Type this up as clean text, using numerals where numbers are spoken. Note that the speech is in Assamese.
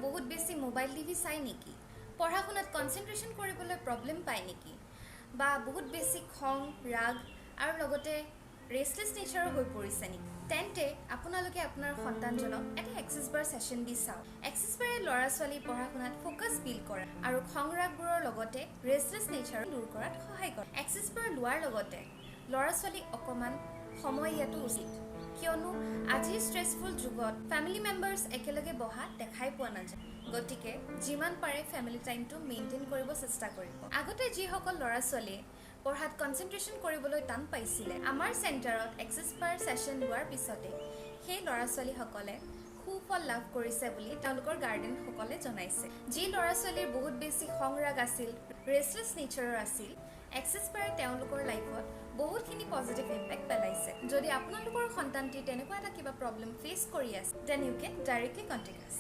বহুত বেছি মোবাইল টিভি চাই নেকি পঢ়া শুনাত কনসেন্ট্ৰেশন কৰিবলৈ প্ৰবলেম পায় নেকি বা বহুত বেছি খং ৰাগ আৰু লগতে restless nature হৈ পৰিছে নেকি তেন্তে আপোনালোকে আপোনাৰ সন্তানজনক এটা এক্সাৰসাইজ সেশন দি চাওক এক্সাৰসাইজে ল'ৰা ছোৱালী পঢ়া শুনাত ফোকাস বিল্ড কৰে আৰু খং ৰাগবোৰৰ লগতে restless nature দূৰ কৰাত সহায় কৰে এক্সাৰসাইজ লোৱাৰ লগতে ল'ৰা ছোৱালী অকমান সময় ইয়াতো উচিত কিয়নো আজি স্ট্ৰেসফুল যুগত ফ্যামিলি মেম্বাৰ্স একেলগে বহা দেখাই পোৱা নাযায় গতিকে যিমান পাৰে ফ্যামিলি টাইমটো মেইনটেইন কৰিব চেষ্টা কৰিব আগতে যি সকল ল'ৰা ছোৱালী পঢ়াত কনসেন্ট্ৰেশন কৰিবলৈ টান পাইছিলে আমাৰ চেণ্টাৰত এক্সাৰসাইজ সেশন লোৱাৰ পিছতে সেই ল'ৰা ছোৱালী সকলে সুফল লাভ কৰিছে বুলি তেওঁলোকৰ গাৰ্ডেন সকলে জনাইছে যি ল'ৰা ছোৱালীৰ বহুত বেছি খংৰাগ আছিল restless nature আছিল এক্সাৰসাইজে তেওঁলোকৰ লাইফত বহুতখিনি পজিটিভ ইম্পেক্ট পেলাইছে যদি আপোনালোকৰ সন্তানটি তেনেকুৱা এটা কিবা প্ৰবলেম ফেস কৰি আছে then you can directly contact us